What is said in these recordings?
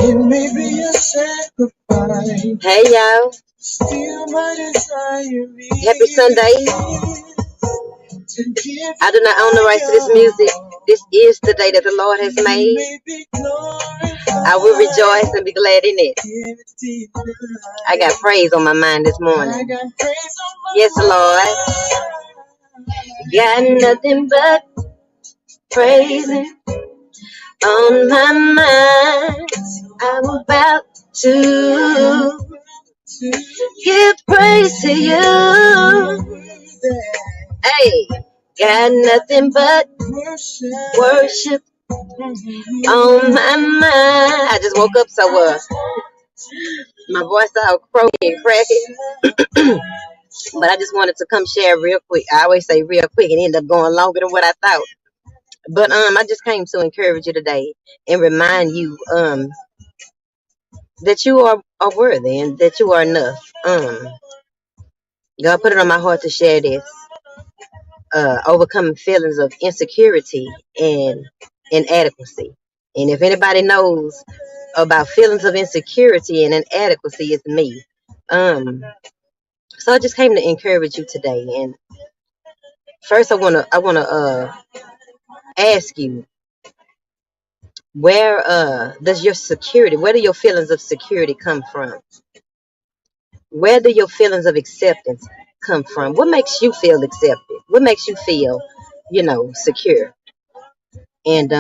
It may be a sacrifice. Hey y'all. Still my desire is Happy Sunday. I do not own the rights to this music. This is the day that the Lord has made. I will rejoice and be glad in it. I got praise on my mind this morning. Yes, Lord. Got nothing but praising on my mind. I'm about to give praise to you. Hey, got nothing but worship on my mind. I just woke up, so my voice all croaky and cracky. But I just wanted to come share real quick. I always say real quick and end up going longer than what I thought. But I just came to encourage you today and remind you that you are worthy and that you are enough. God put it on my heart to share this. Overcoming feelings of insecurity and inadequacy. And if anybody knows about feelings of insecurity and inadequacy, it's me. So I just came to encourage you today. And first, I wanna ask you, where does your security? Where do your feelings of security come from? Where do your feelings of acceptance come from? What makes you feel accepted? What makes you feel, secure? And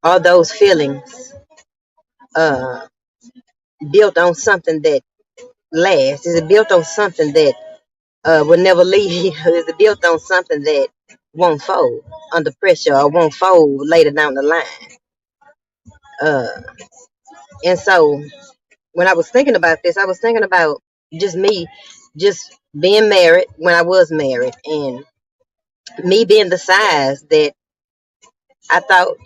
are those feelings built on something that lasts? Is it built on something that will never leave? Is it built on something that won't fold under pressure or won't fold later down the line? And so when I was thinking about this, I was thinking about just me, just being married when I was married, and me being the size that I thought,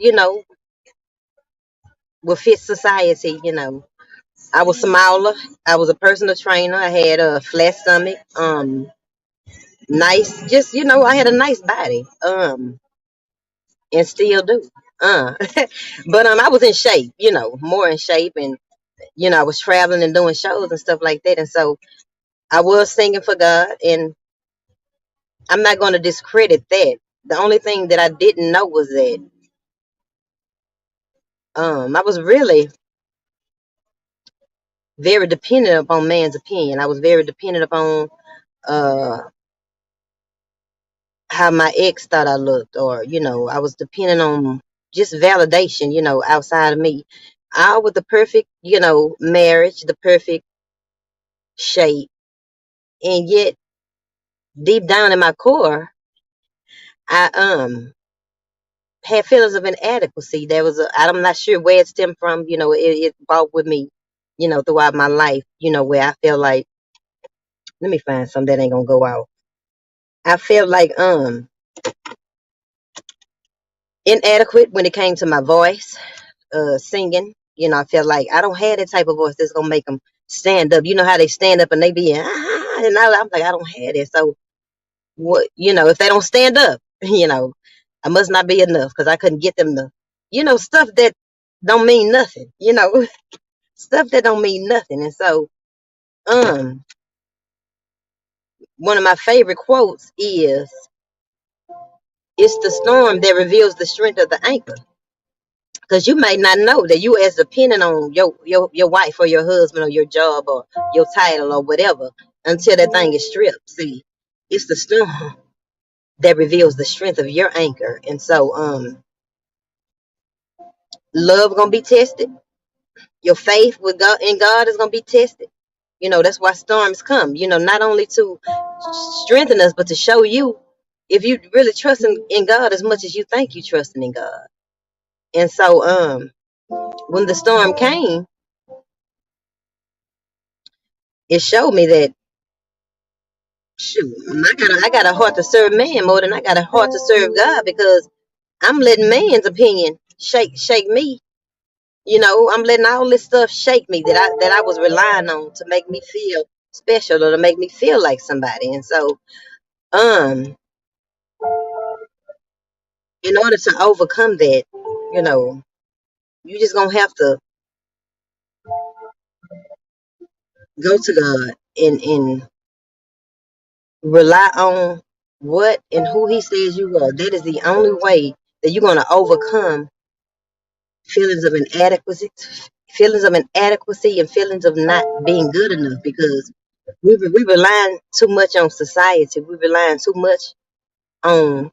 would fit society. I was smaller. I was a personal trainer. I had a flat stomach. Nice, just I had a nice body. And still do. But I was in shape. More in shape, and I was traveling and doing shows and stuff like that, and so I was singing for God, and I'm not going to discredit that. The only thing that I didn't know was that I was really very dependent upon man's opinion. I was very dependent upon how my ex thought I looked, or I was dependent on just validation, outside of me. I with the perfect, marriage, the perfect shape, and yet deep down in my core, I had feelings of inadequacy. I'm not sure where it stemmed from. It walked with me, throughout my life. Where I feel like, let me find something that ain't gonna go out. I felt like inadequate when it came to my voice, singing. I felt like I don't have that type of voice that's gonna make them stand up. You know how they stand up and they be, and I'm like, I don't have that. So what? If they don't stand up, I must not be enough because I couldn't get them to, stuff that don't mean nothing. Stuff that don't mean nothing. And so, one of my favorite quotes is, "It's the storm that reveals the strength of the anchor." Because you might not know that you as dependent on your wife or your husband or your job or your title or whatever until that thing is stripped. See, it's the storm that reveals the strength of your anchor. And so, love gonna be tested. Your faith with God in God is gonna be tested. That's why storms come. Not only to strengthen us, but to show you if you really trust in God as much as you think you trusting in God. And so, when the storm came, it showed me that, shoot, I got a heart to serve man more than I got a heart to serve God, because I'm letting man's opinion shake me. I'm letting all this stuff shake me that I was relying on to make me feel special or to make me feel like somebody. And so, in order to overcome that, you know, You just gonna have to go to God and rely on what and who He says you are. That is the only way that you're gonna overcome feelings of inadequacy, and feelings of not being good enough, because we relying too much on society. We relying too much on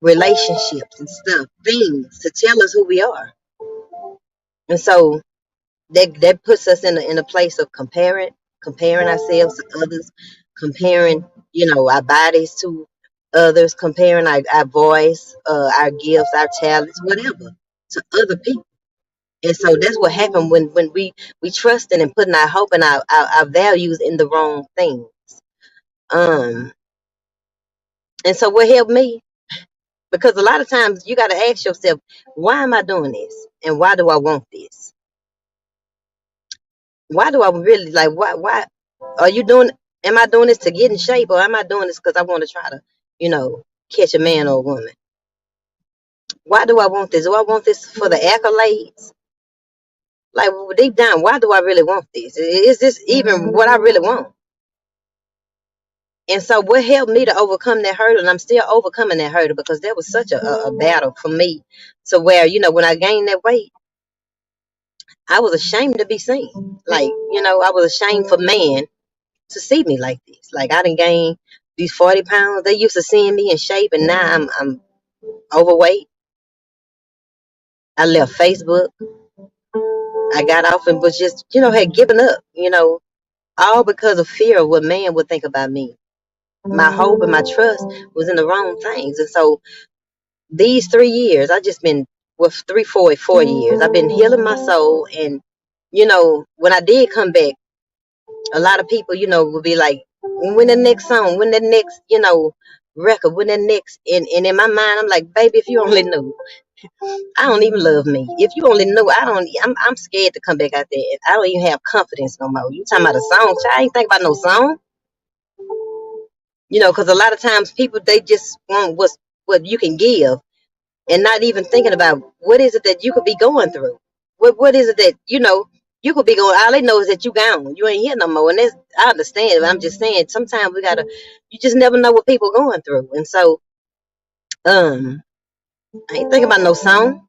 relationships and stuff, things to tell us who we are. And so that puts us in a place of comparing ourselves to others, comparing, our bodies to others, comparing our voice, our gifts, our talents, whatever, to other people. And so that's what happened when we trusting and putting our hope and our values in the wrong things. Um, and so what helped me, because a lot of times you got to ask yourself, why am I doing this? And why do I want this? Why do I really why are you doing, am I doing this to get in shape, or am I doing this because I want to try to, catch a man or a woman? Why do I want this? Do I want this for the accolades? Like, deep down, why do I really want this? Is this even what I really want? And so what helped me to overcome that hurdle, and I'm still overcoming that hurdle, because that was such a battle for me, to where, when I gained that weight, I was ashamed to be seen. Like, I was ashamed for man to see me like this. Like, I done gained these 40 pounds. They used to seeing me in shape, and now I'm overweight. I left Facebook. I got off and was just, had given up, all because of fear of what man would think about me. My hope and my trust was in the wrong things. And so these 3 years, I just been, well, 4 years, I've been healing my soul. And, when I did come back, a lot of people, would be like, when the next song, when the next, record, when the next, and in my mind, I'm like, baby, if you only knew, I don't even love me. If you only knew, I'm scared to come back out there. I don't even have confidence no more. You talking about a song? I ain't think about no song. Because a lot of times people, they just want what you can give, and not even thinking about what is it that you could be going through. What is it that, you could be going, all they know is that you gone. You ain't here no more. And that's, I understand, but I'm just saying, sometimes you just never know what people going through. And so, I ain't thinking about no song.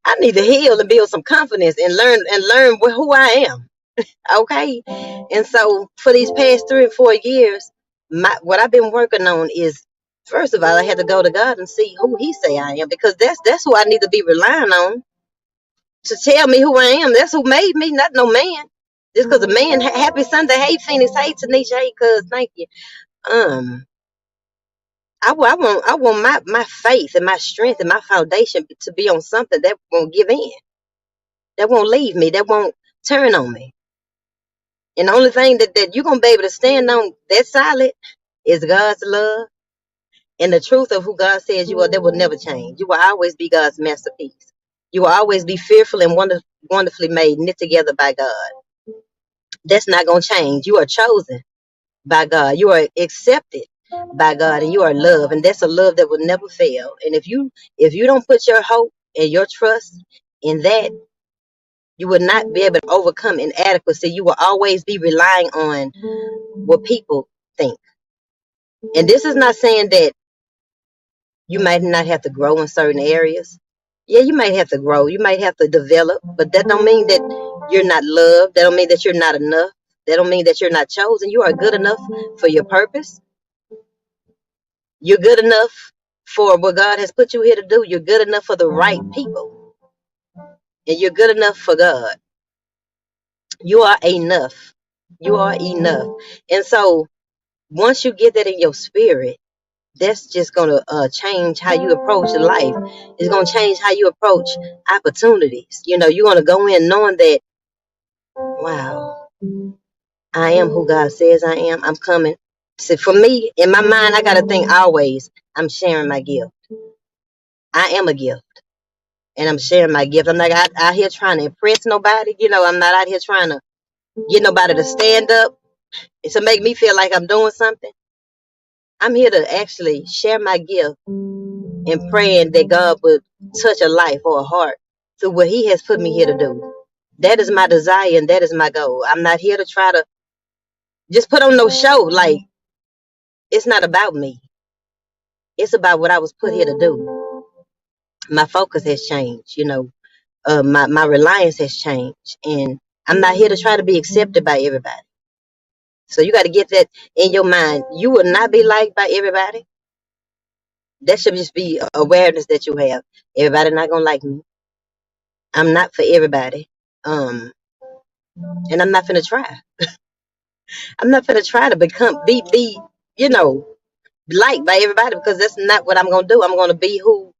I need to heal and build some confidence and learn who I am. Okay. And so for these past 3 and 4 years, what I've been working on is, first of all, I had to go to God and see who He say I am, because that's who I need to be relying on to tell me who I am. That's who made me, not no man. Just because a man, happy Sunday, hey Phoenix, hey Tanisha, hey cuz, thank you. I want my faith and my strength and my foundation to be on something that won't give in, that won't leave me, that won't turn on me. And the only thing that you're gonna be able to stand on that solid is God's love and the truth of who God says you are. That will never change. You will always be God's masterpiece. You will always be fearful and wonderfully made, knit together by God. That's not gonna change. You are chosen by God. You are accepted by God, and you are loved. And that's a love that will never fail. And if you don't put your hope and your trust in that, you will not be able to overcome inadequacy. You will always be relying on what people think. And this is not saying that you might not have to grow in certain areas. Yeah, you might have to grow. You might have to develop, but that don't mean that you're not loved. That don't mean that you're not enough. That don't mean that you're not chosen. You are good enough for your purpose. You're good enough for what God has put you here to do. You're good enough for the right people. And you're good enough for God. You are enough. You are enough. And so once you get that in your spirit, that's just going to change how you approach life. It's going to change how you approach opportunities. You're going to go in knowing that, wow, I am who God says I am. I'm coming. So for me, in my mind, I got to think always, I'm sharing my gift. I am a gift, and I'm sharing my gift. I'm not out here trying to impress nobody. I'm not out here trying to get nobody to stand up and to make me feel like I'm doing something. I'm here to actually share my gift and praying that God would touch a life or a heart through what He has put me here to do. That is my desire and that is my goal. I'm not here to try to just put on no show. Like, it's not about me. It's about what I was put here to do. My focus has changed, my reliance has changed. And I'm not here to try to be accepted by everybody. So you got to get that in your mind. You will not be liked by everybody. That should just be awareness that you have. Everybody not gonna like me. I'm not for everybody. And I'm not gonna try. I'm not gonna try to be liked by everybody, because that's not what I'm gonna do. I'm gonna be who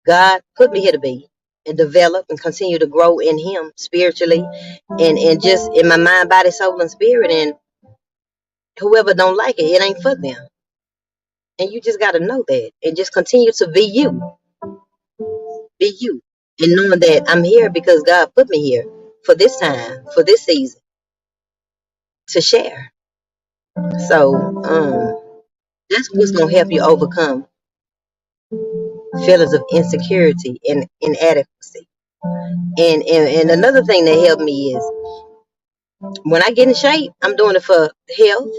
God put me here to be, and develop and continue to grow in Him spiritually, and just in my mind, body, soul, and spirit. And whoever don't like it, it ain't for them. And you just got to know that, and just continue to be you, and knowing that I'm here because God put me here for this time, for this season, to share. So that's what's gonna help you overcome feelings of insecurity and inadequacy. And another thing that helped me is, when I get in shape, I'm doing it for health.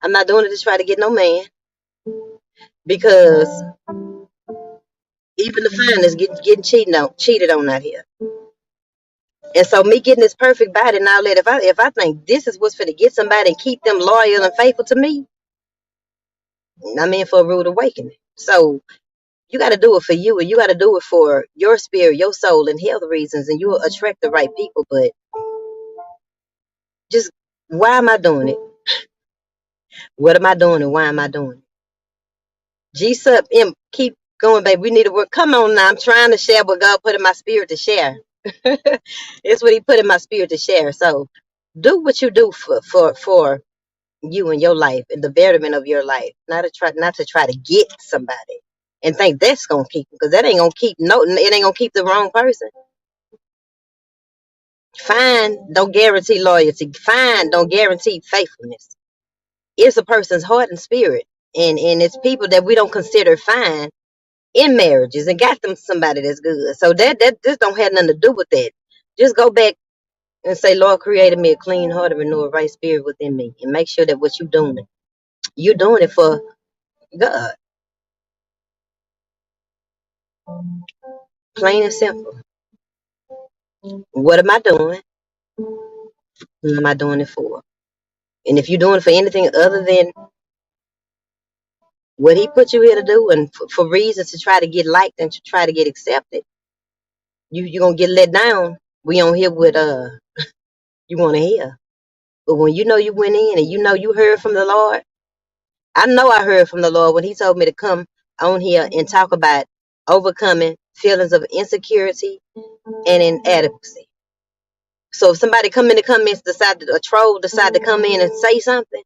I'm not doing it to try to get no man, because even the finest getting cheated on out here. And so me getting this perfect body and all that, if I think this is what's for to get somebody and keep them loyal and faithful to me, I'm in for a rude awakening. So you got to do it for you, and you got to do it for your spirit, your soul, and health reasons, and you will attract the right people. But just, why am I doing it? What am I doing, and why am I doing it? G-Sub M, keep going, baby. We need to work. Come on now. I'm trying to share what God put in my spirit to share. It's what He put in my spirit to share. So do what you do for you and your life and the betterment of your life. Not to try to get somebody and think that's gonna keep, because that ain't gonna keep it ain't gonna keep the wrong person. Fine don't guarantee loyalty. Fine don't guarantee faithfulness. It's a person's heart and spirit. And it's people that we don't consider fine in marriages and got them somebody that's good. So that just don't have nothing to do with that. Just go back and say, Lord, created me a clean heart and renew a right spirit within me. And make sure that what you're doing it for God. Plain and simple. What am I doing? Who am I doing it for? And if you're doing it for anything other than what He put you here to do, and for reasons to try to get liked and to try to get accepted, you're going to get let down. We don't hear what you want to hear. But when you know you went in and you know you heard from the Lord, I know I heard from the Lord when He told me to come on here and talk about overcoming feelings of insecurity and inadequacy. So if somebody come in the comments, a troll decide to come in and say something,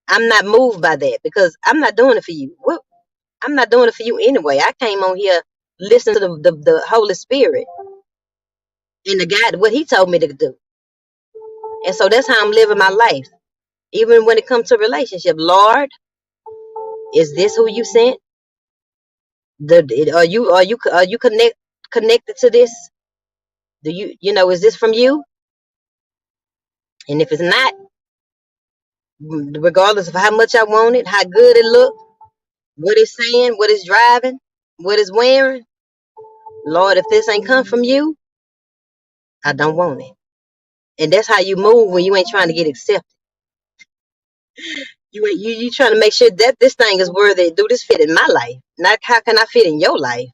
I'm not moved by that, because I'm not doing it for you. What? I'm not doing it for you anyway. I came on here listening to the Holy Spirit and the God, what He told me to do. And so that's how I'm living my life. Even when it comes to relationship, Lord, is this who you sent? Are you connected to this? Do is this from you? And if it's not, regardless of how much I want it, how good it look, what it's saying, what it's driving, what it's wearing, Lord, if this ain't come from you, I don't want it. And that's how you move when you ain't trying to get accepted. You trying to make sure that this thing is worthy. Do this fit in my life? Not how can I fit in your life?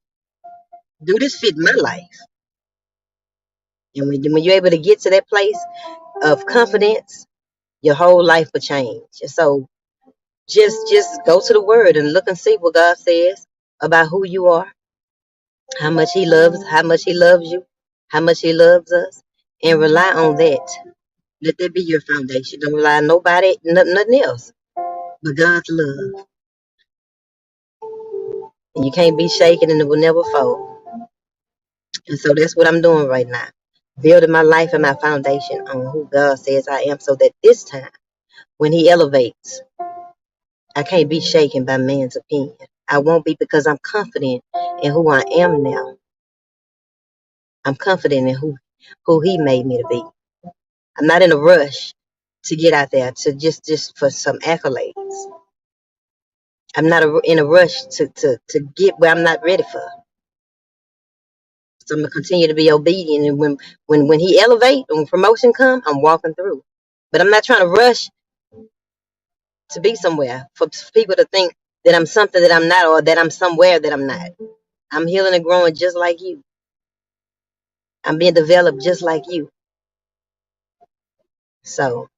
Do this fit my life? And when you're able to get to that place of confidence, your whole life will change. And so just go to the Word and look and see what God says about who you are, how much He loves you, how much He loves us, and rely on that. Let that be your foundation. Don't rely on nobody, nothing else but God's love. And you can't be shaken, and it will never fold. And so that's what I'm doing right now. Building my life and my foundation on who God says I am, so that this time, when He elevates, I can't be shaken by man's opinion. I won't be because I'm confident in who I am now. I'm confident in who he made me to be. I'm not in a rush to get out there to just for some accolades. I'm not in a rush to get where I'm not ready for. So I'm gonna continue to be obedient, and when he elevate, when promotion come, I'm walking through. But I'm not trying to rush to be somewhere for people to think that I'm something that I'm not, or that I'm somewhere that I'm not. I'm healing and growing just like you. I'm being developed just like you. So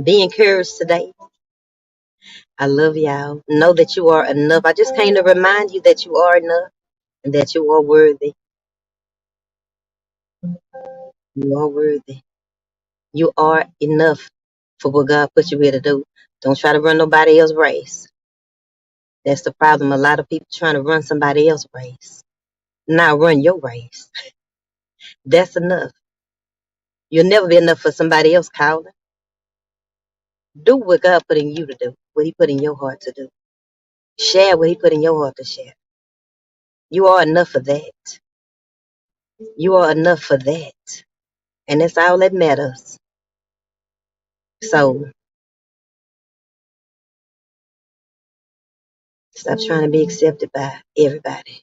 be encouraged today. I love y'all. Know that you are enough. I just came to remind you that you are enough and that you are worthy. You are worthy. You are enough for what God put you here to do. Don't try to run nobody else's race. That's the problem. A lot of people trying to run somebody else's race. Now run your race. That's enough. You'll never be enough for somebody else, Colin. Do what God put in you to do, what he put in your heart to do. Share what he put in your heart to share. You are enough for that. You are enough for that. And that's all that matters. So stop trying to be accepted by everybody.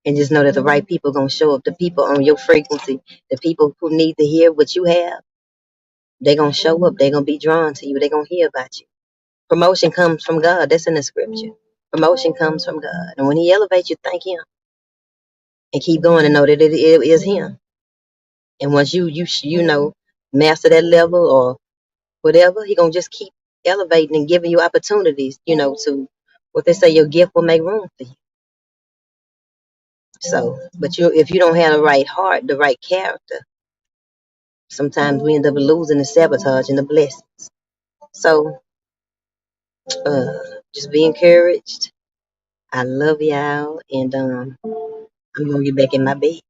And just know that the right people are going to show up. The people on your frequency, the people who need to hear what you have, they're going to show up. They're going to be drawn to you. They're going to hear about you. Promotion comes from God. That's in the scripture. Promotion comes from God. And when he elevates you, thank him. And keep going and know that it is him. And once you know, master that level or whatever, he going to just keep elevating and giving you opportunities, to what they say, your gift will make room for you. So, but if you don't have the right heart, the right character, sometimes we end up losing the sabotage and the blessings. So, just be encouraged. I love y'all, and I'm gonna get back in my bed.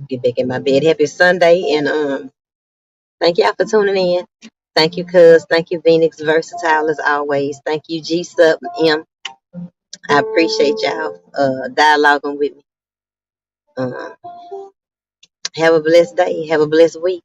Get back in my bed. Happy Sunday, and thank y'all for tuning in. Thank you, Cuz. Thank you, Phoenix. Versatile as always. Thank you, G Sub M. I appreciate y'all dialoguing with me. Um, have a blessed day. Have a blessed week.